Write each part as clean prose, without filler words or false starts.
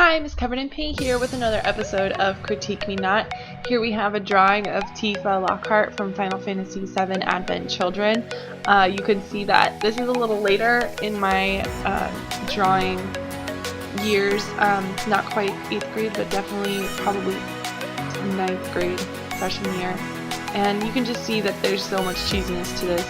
Hi, MissCoveredInPaint here with another episode of Critique Me Not. Here we have a drawing of Tifa Lockhart from Final Fantasy VII Advent Children. You can see that this is a little later in my drawing years. Not quite 8th grade, but definitely probably 9th grade, freshman year. And you can just see that there's so much cheesiness to this.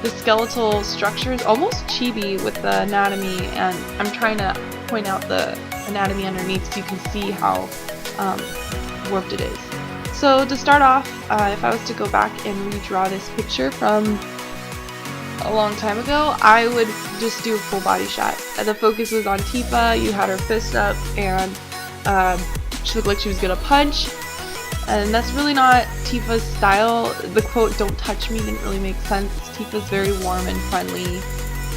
The skeletal structure is almost chibi with the anatomy, and I'm trying to point out the anatomy underneath so you can see how warped it is. So to start off, if I was to go back and redraw this picture from a long time ago, I would just do a full body shot. The focus was on Tifa. You had her fist up, and she looked like she was gonna punch. And that's really not Tifa's style. The quote, "don't touch me," didn't really make sense. Tifa's very warm and friendly,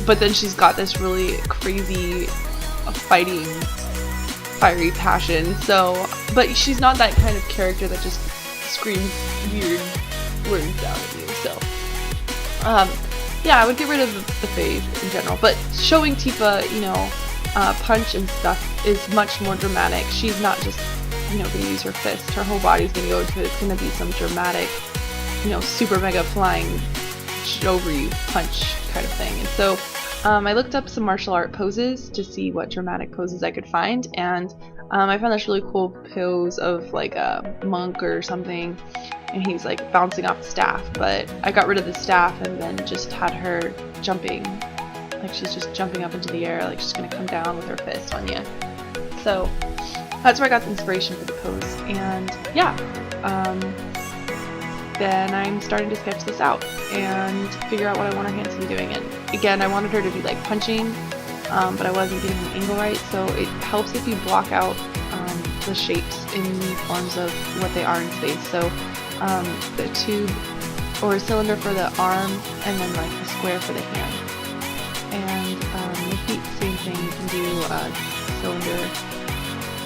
but then she's got this really crazy fighting, fiery passion. So, but she's not that kind of character that just screams weird words out at you. So, yeah, I would get rid of the face in general. But showing Tifa, punch and stuff is much more dramatic. She's not just gonna use her fist. Her whole body's gonna go into it. It's gonna be some dramatic, super mega flying over you punch kind of thing. And so I looked up some martial art poses to see what dramatic poses I could find, and I found this really cool pose of like a monk or something, and he's like bouncing off the staff, but I got rid of the staff and then just had her jumping, like she's just jumping up into the air, like she's gonna come down with her fist on you. So that's where I got the inspiration for the pose, and yeah, then I'm starting to sketch this out and figure out what I want her hands to be doing. And again, I wanted her to be like punching, but I wasn't getting the angle right, so it helps if you block out the shapes in the forms of what they are in space. So the tube or cylinder for the arm, and then like a square for the hand. And the feet, same thing, you can do a cylinder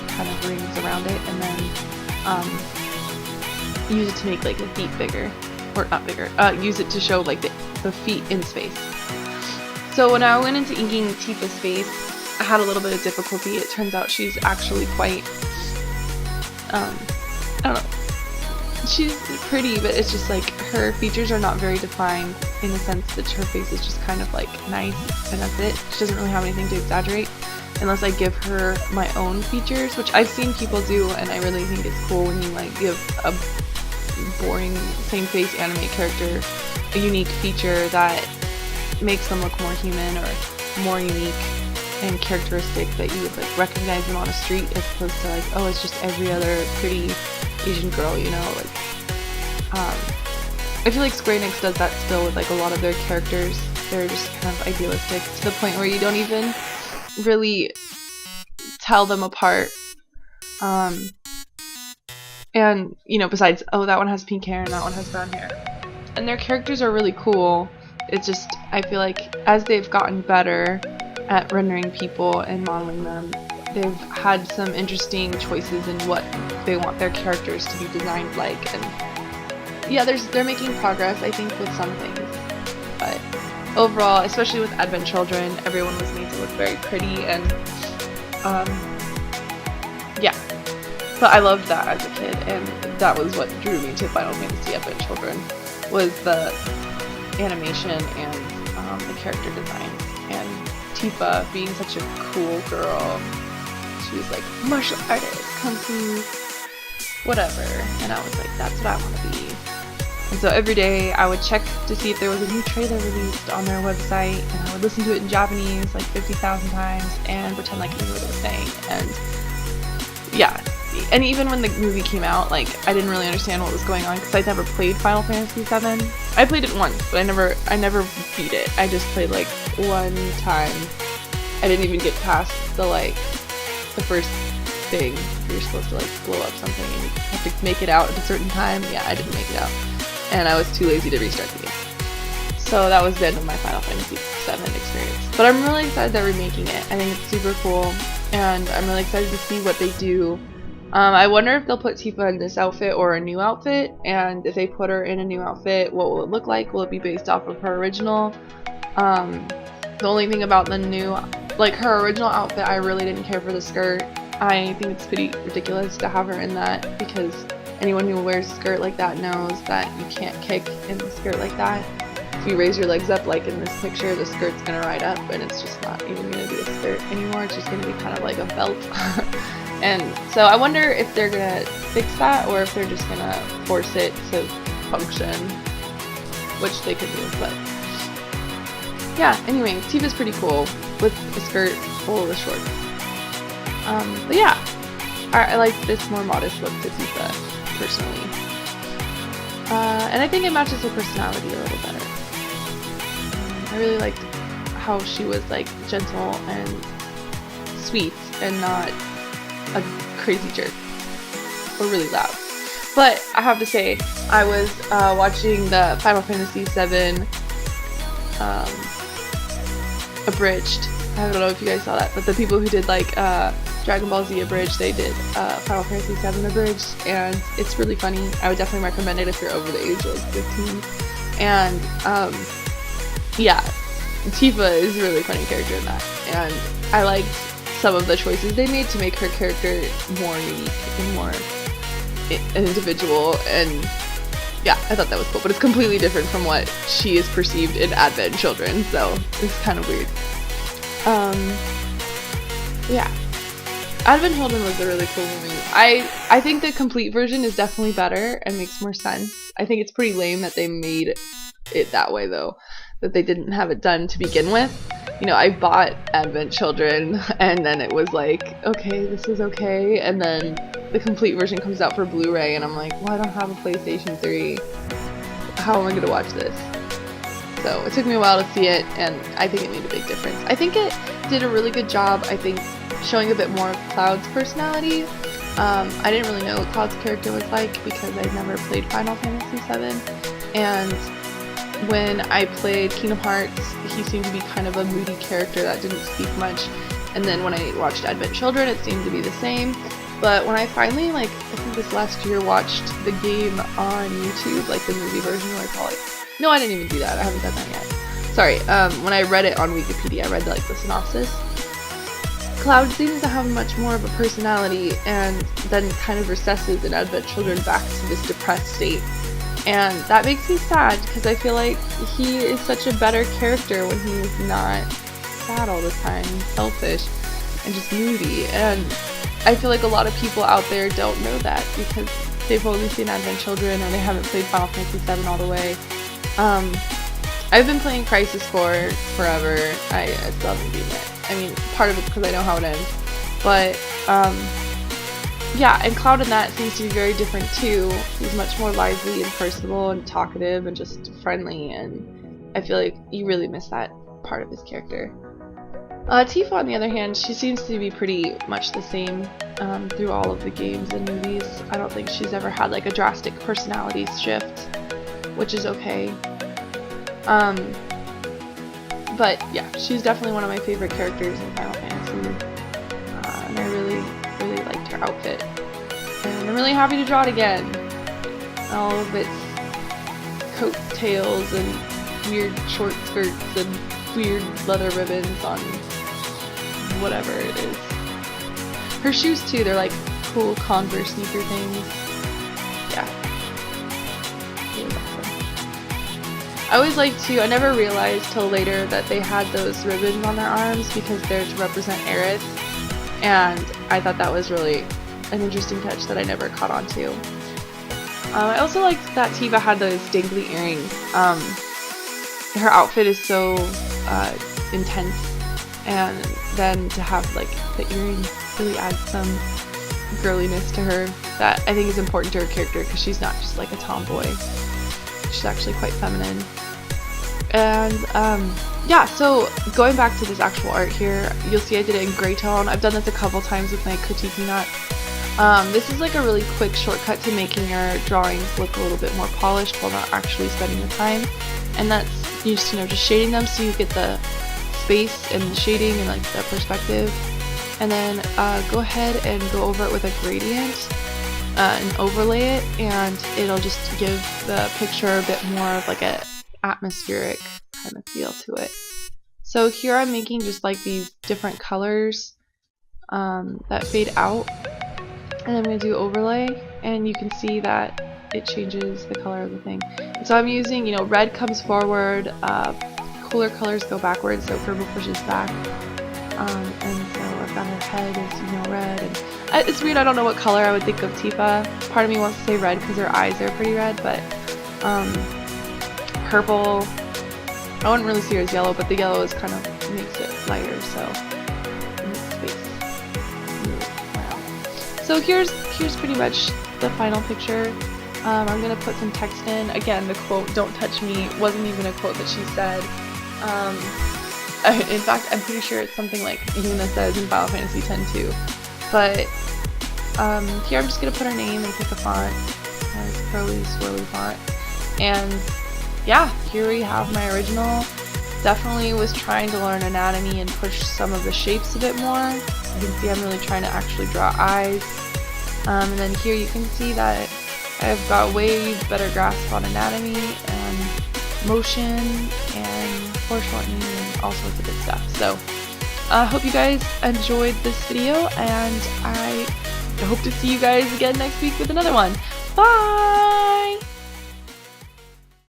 kind of rings around it, and then use it to make like the feet bigger, or not bigger, use it to show like the feet in space. So when I went into inking Tifa's face, I had a little bit of difficulty. It turns out she's actually quite, I don't know, she's pretty, but it's just like her features are not very defined in the sense that her face is just kind of like nice, and that's it. She doesn't really have anything to exaggerate, unless I give her my own features, which I've seen people do, and I really think it's cool when you like give a boring same face anime character a unique feature that makes them look more human or more unique and characteristic, that you would like recognize them on the street, as opposed to like, oh, it's just every other pretty Asian girl, like I feel like Square Enix does that still with like a lot of their characters. They're just kind of idealistic to the point where you don't even really tell them apart, and besides, oh, that one has pink hair and that one has brown hair, and their characters are really cool. It's just, I feel like as they've gotten better at rendering people and modeling them, they've had some interesting choices in what they want their characters to be designed like, and yeah, they're making progress, I think, with some things. But overall, especially with Advent Children, everyone was made to look very pretty, and yeah. But I loved that as a kid, and that was what drew me to Final Fantasy Advent Children, was the animation and the character design, and Tifa being such a cool girl. She was like martial artist, kung fu, whatever, and I was like, that's what I want to be. And so every day I would check to see if there was a new trailer released on their website, and I would listen to it in Japanese like 50,000 times and pretend like I knew what it was saying. And yeah, and even when the movie came out, like, I didn't really understand what was going on because I'd never played Final Fantasy VII. I played it once, but I never beat it. I just played like one time. I didn't even get past the first thing. You're supposed to like blow up something and you have to make it out at a certain time. Yeah, I didn't make it out, and I was too lazy to restart the game. So that was the end of my Final Fantasy VII experience. But I'm really excited that we're remaking it. I think it's super cool, and I'm really excited to see what they do. I wonder if they'll put Tifa in this outfit or a new outfit, and if they put her in a new outfit, what will it look like? Will it be based off of her original? The only thing about the new Like, her original outfit, I really didn't care for the skirt. I think it's pretty ridiculous to have her in that, because anyone who wears a skirt like that knows that you can't kick in a skirt like that. If you raise your legs up, like in this picture, the skirt's gonna ride up, and it's just not even gonna be a skirt anymore. It's just gonna be kind of like a belt. And so I wonder if they're gonna fix that, or if they're just gonna force it to function, which they could do. But yeah, anyway, Tifa's pretty cool with a skirt or a short. But yeah, I like this more modest look to Tifa, personally. And I think it matches her personality a little better. I really liked how she was like gentle and sweet and not a crazy jerk or really loud. But I have to say, I was watching the Final Fantasy VII abridged. I don't know if you guys saw that, but the people who did like Dragon Ball Z abridged, they did Final Fantasy VII abridged, and it's really funny. I would definitely recommend it if you're over the age of like 15. And yeah, Tifa is a really funny character in that, and I liked some of the choices they made to make her character more unique and more an individual, and yeah, I thought that was cool, but it's completely different from what she is perceived in Advent Children, so it's kind of weird. Yeah. Advent Children was a really cool movie. I think the complete version is definitely better and makes more sense. I think it's pretty lame that they made it that way, though, that they didn't have it done to begin with. You know, I bought Advent Children, and then it was like, okay, this is okay, and then the complete version comes out for Blu-ray, and I'm like, well, I don't have a PlayStation 3. How am I gonna watch this? So it took me a while to see it, and I think it made a big difference. I think it did a really good job, I think, showing a bit more of Cloud's personality. I didn't really know what Cloud's character was like because I'd never played Final Fantasy VII, and when I played Kingdom Hearts, he seemed to be kind of a moody character that didn't speak much, and then when I watched Advent Children, it seemed to be the same. But when I finally, like, I think this last year, watched the game on YouTube, like the movie version, what I call it. No, I didn't even do that. I haven't done that yet. Sorry. When I read it on Wikipedia, I read like the synopsis. Cloud seems to have much more of a personality, and then kind of recesses in Advent Children back to this depressed state. And that makes me sad, because I feel like he is such a better character when he's not sad all the time, selfish, and just moody. And I feel like a lot of people out there don't know that because they've only seen Advent Children or they haven't played Final Fantasy VII all the way. I've been playing Crisis Core forever. I still haven't beaten it. I mean, part of it's because I know how it ends. But, yeah, and Cloud in that seems to be very different too. He's much more lively and personable and talkative and just friendly, and I feel like you really miss that part of his character. Tifa, on the other hand, she seems to be pretty much the same through all of the games and movies. I don't think she's ever had like a drastic personality shift, which is okay. But yeah, she's definitely one of my favorite characters in Final Fantasy, and I really liked her outfit. And I'm really happy to draw it again. All of its coattails and weird short skirts and weird leather ribbons on whatever it is. Her shoes too, they're like cool Converse sneaker things. Yeah. I always liked to, I never realized till later that they had those ribbons on their arms because they're to represent Aerith, and I thought that was really an interesting touch that I never caught on to. I also liked that Tifa had those dangly earrings. Her outfit is so intense, and then to have like the earrings really adds some girliness to her that I think is important to her character because she's not just like a tomboy. She's actually quite feminine. And yeah, so going back to this actual art here, you'll see I did it in gray tone. I've done this a couple times with my critiquing that. This is like a really quick shortcut to making your drawings look a little bit more polished while not actually spending the time. And that's just, you know, just shading them so you get the space and the shading and like the perspective. And then go ahead and go over it with a gradient. And overlay it, and it'll just give the picture a bit more of like a atmospheric kind of feel to it. So here I'm making just like these different colors that fade out, and I'm going to do overlay, and you can see that it changes the color of the thing. And so I'm using, you know, red comes forward, cooler colors go backwards, so purple pushes back, and so I've got her head is, you know, red, and it's weird, I don't know what color I would think of Tifa. Part of me wants to say red because her eyes are pretty red, but purple, I wouldn't really see her as yellow, but the yellow is kind of makes it lighter, so So here's pretty much the final picture. I'm gonna put some text in. Again, the quote "Don't touch me" wasn't even a quote that she said. In fact, I'm pretty sure it's something like Luna says in Final Fantasy X too. But here I'm just gonna put her name and pick a font, curly swirly font, and yeah, here we have my original. Definitely was trying to learn anatomy and push some of the shapes a bit more. You can see I'm really trying to actually draw eyes. And then here you can see that I've got way better grasp on anatomy and motion and foreshortening and all sorts of good stuff. So I hope you guys enjoyed this video, and I hope to see you guys again next week with another one. Bye!